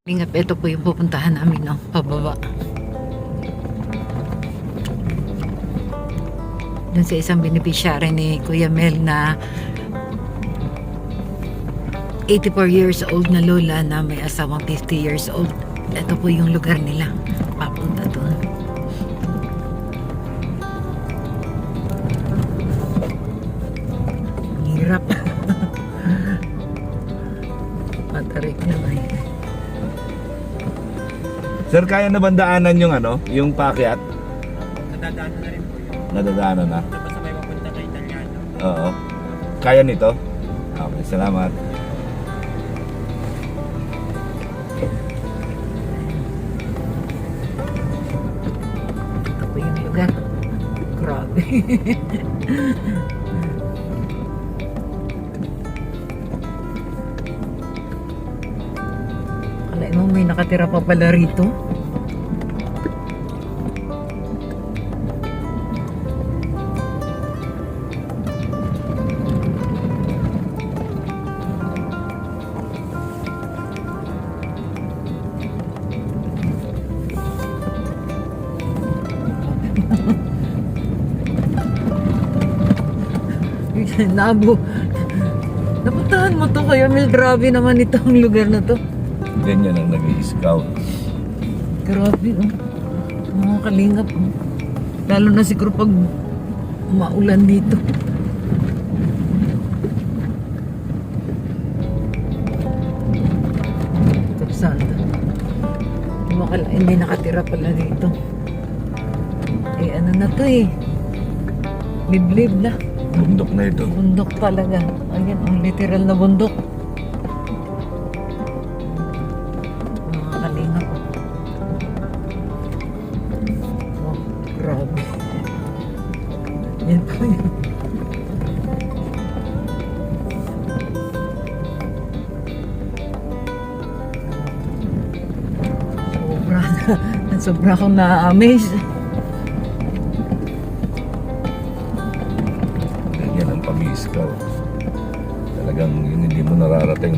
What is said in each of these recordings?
Lingap, ito po yung pupuntahan namin, no? Pababa. Dun sa isang beneficiary ni Kuya Mel na 84 years old na lola na may asawang 50 years old. Ito po yung lugar nila. Papunta doon. Hirap. Matarik naman. Sir, kaya na bandaanan yung yung paakyat? Nadadaanan na rin po yun. Nadadaanan na? Basta may mapunta kay Italiano. Oo. Kaya nito? Okay, salamat. Ito po yung lugar. Grabe. Kalain mo may nakatira pa pala rito. Nabo. Napuntahan mo to kaya Mel, grabe naman itong lugar na to. Ganyan ang nag-i-scout. Grabe, oh. Mga kalingap, oh. Lalo na siguro pag maulan dito. Kapsada. Hindi nakatira pala dito. Eh, ano na to eh. Liblib na. Bundok na ito. Bundok talaga. Ayan, ang literal na bundok. Mga kalingap. Oh, grabe. Yan po yun. Sobra akong na-amaze. Ganyan ang pag-i-scout. Talagang yun hindi mo mararating.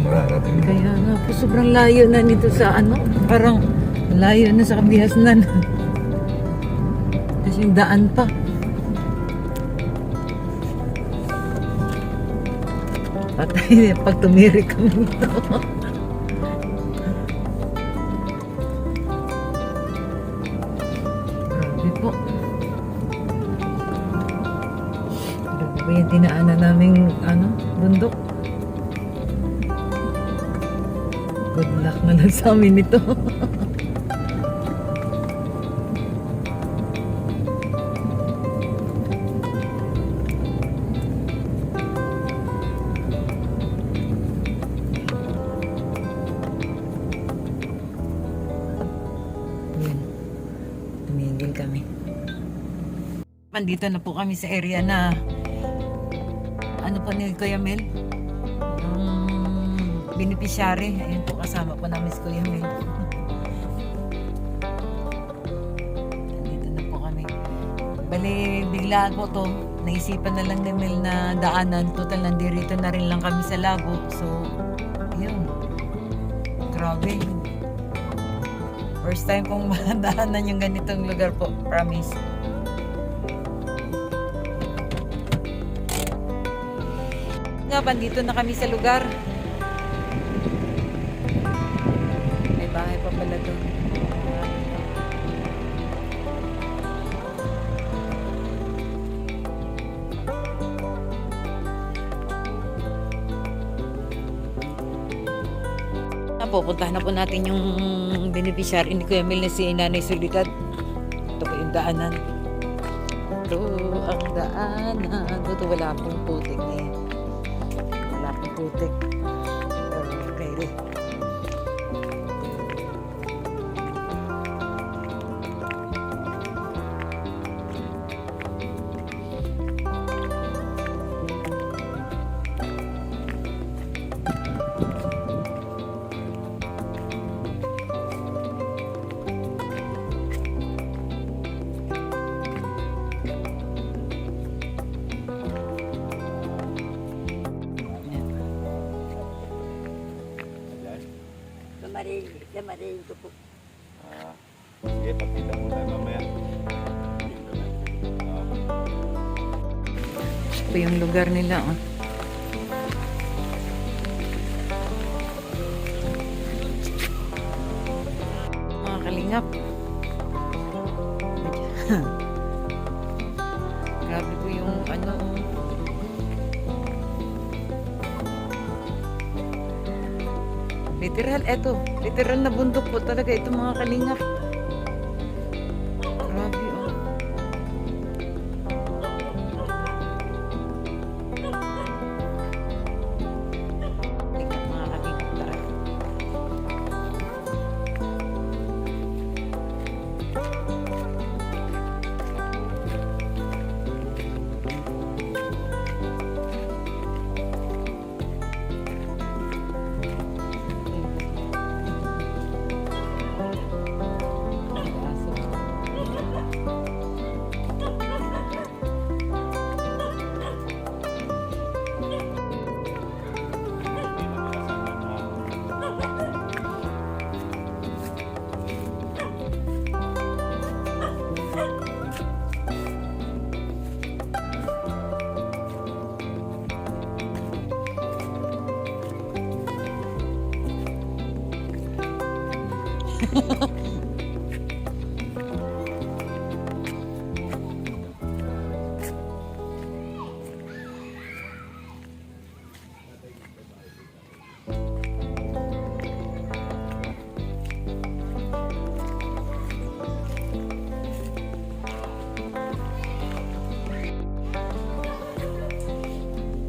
Kaya nga po, sobrang layo na nito sa parang layo na sa Kabihasnan. Tapos yung daan pa. Patay pag tumirik kami nito. Grabe po. Grabe po yung tinaanan naming bundok. Good luck na lang sa amin ito. Yan. Tumigil kami. Nandito na po kami sa area na pa ni Kuya Mel. Beneficiary. Ayun po, kasama po namin si Kuya Mel. Dito na po kami. Bali, bigla po to. Naisipan na lang ni Mel na daanan. Total, nandito na rin lang kami sa Lago. So, yun. Grabe. First time pong daanan yung ganitong lugar po. Promise. Nga, bandito na kami sa lugar. May bahay pa pala doon. Pupuntahan na po natin yung beneficiary ni Kuya Mel na si Nanay Soledad. Ito po yung daanan. Ito ang daanan. Ito wala pong putik na yan. Wala pong putik. Okay. Marili. Yan, marinto po. Sige, pagkita mo tayo mamaya. Ito yung lugar nila. Oh. Mga kalingap. Grabe po yung ano. Oh. Literal na bundok po talaga ito mga kalingap. Grabe oh. Tingnan mga kalingap tara.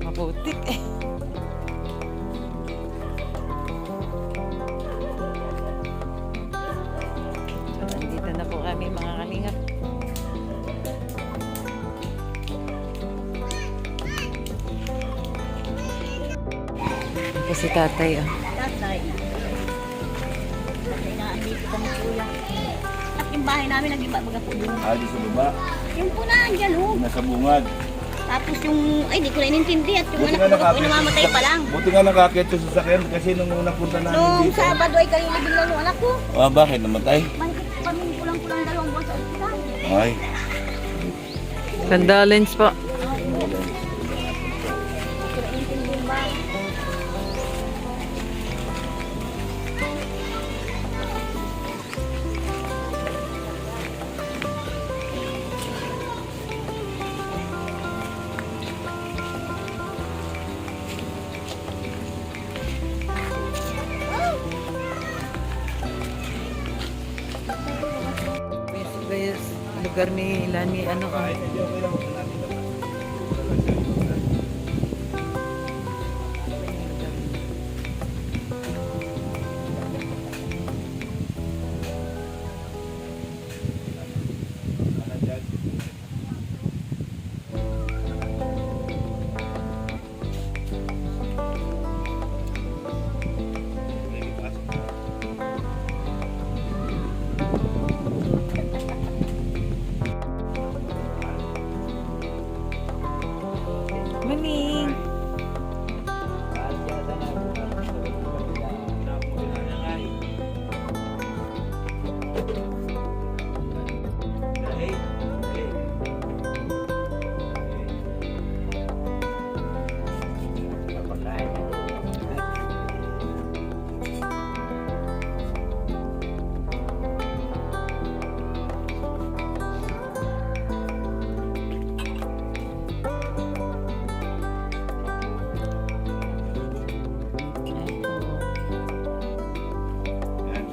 Maputik eh. So, nandito na po kami mga kalingap. Ito si tatay ah. Tatay. Tatay na, andito kami kuya. At yung bahay namin, nag-iba mga po doon. Di sa baba. Yung po na, andyan oh. Nasa bungad. Tapos yung, ay, di ko na inintindi. At yung Buti anak nga ko po, namamatay pa lang. Buti nga nakakit sa sasakyan kasi nung unang punta namin Nung dito. Sabado ay kayo libing lang yung anak ko. Bakit namatay? Mahigit kami kulang-kulang na 2 buwan sa ospital. Ay. Condolence po. Guys, lugar ni Lani ano ah. Maning.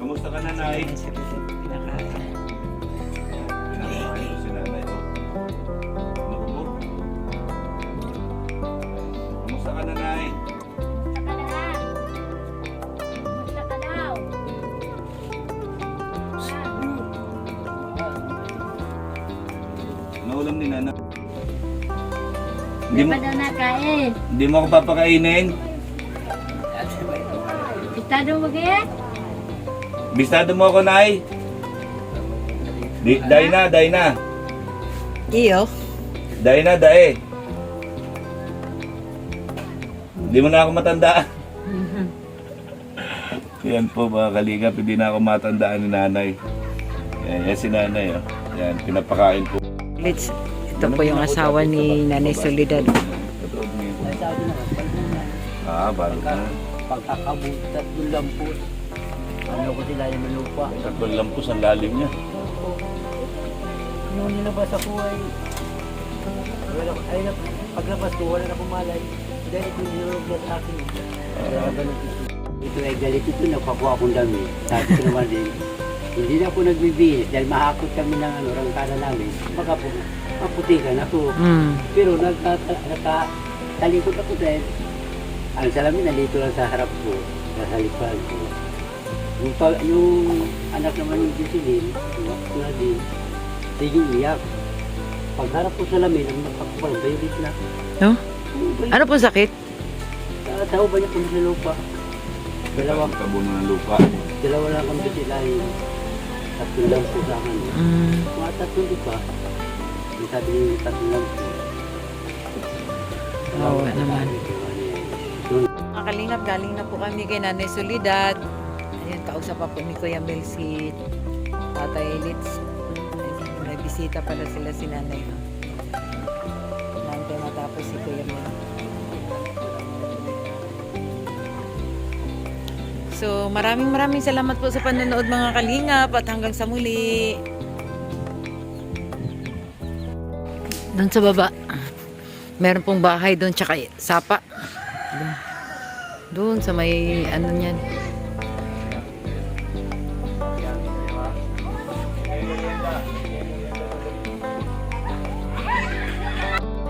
Kamusta ka na, Nay? Pinakain ko si Nanay, oh. Naubog. Kamusta ka na, Nay? Basta ka daw. Naulam ni Nana. Hindi mo, daw nakain. hindi mo ako papakainin. Estado mo kaya? Bistado mo ako, Nay. Day na, day na. Iyo. Day na, day. Hindi mo na ako matanda. Yan po mga kalingap, hindi na ako matandaan ni nanay. Yan si nanay. Oh. Yan, pinapakain po. Let's, ito po yung asawa ni Nanay Soledad. Bago na. Pagkakabutat ng lampos. Ano ko sila yung lupa. Tatlong lampos ang lalim niya. Nung nilabas ako ay paglabas ko wala na pumalay. Dahil ito yung nilabas sa akin. Ito ay galit ito, nakakuha akong dami. Sabi ko naman din, hindi na ako nagbibihis dahil mahakot kami ng rangkada namin. Baka po, maputikan ako. Pero nagkatalikot ako dahil ang salamin nalito lang sa harap ko, sa halipan ko. Yung anak naman yung Gisilin, yung na din, sige iyak. Pagharap ko sa lamin, ang magpapapal, bayulit na. No? Ano po sakit? Tao ba niya kung sa lupa? Dalawang Tabunan ng lupa. dalawa lang kami sila yung tatlong lang po sa akin. Mga tatlong di pa. Yung sabi niyo yung tatlong lang po. Oo naman. Mga kalingap, galing na po kami kay Nanay Soledad. Ayan, kausap pa po ni Kuya Mel si Tatay Litz. May bisita pala sila si Nanay. Nante matapos si Kuya Mel. So, maraming salamat po sa panonood mga kalingap at hanggang sa muli. Doon sa baba, meron pong bahay doon tsaka sapa. Doon sa may ano niyan.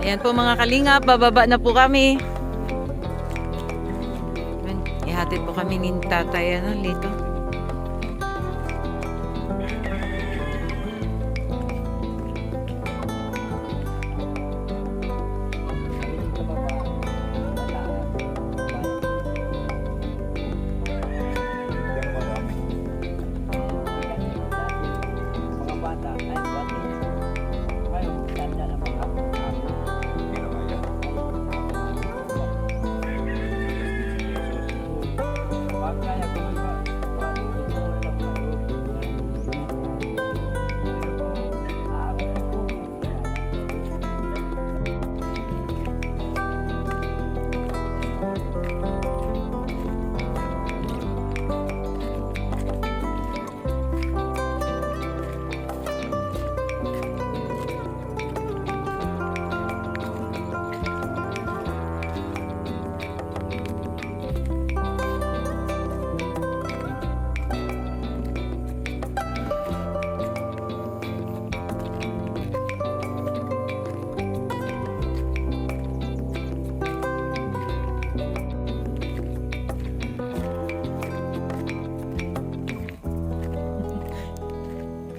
Ayan po mga kalingap, bababa na po kami. Ayan, ihatid po kami ni tatay Lito. Mga bata, ay bata. Ngayon, tanda na mga pagkaya ko ba?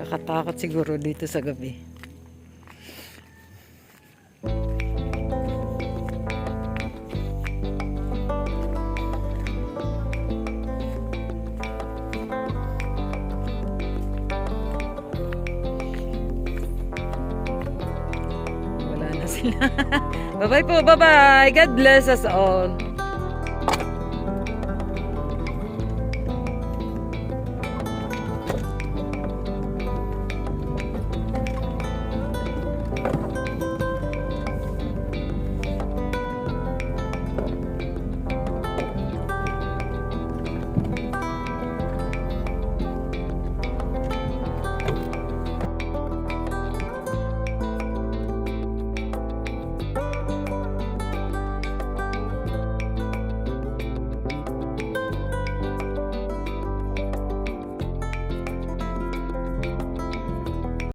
Kakatakot siguro dito sa gabi. Wala na sila. Bye-bye po, bye-bye. God bless us all.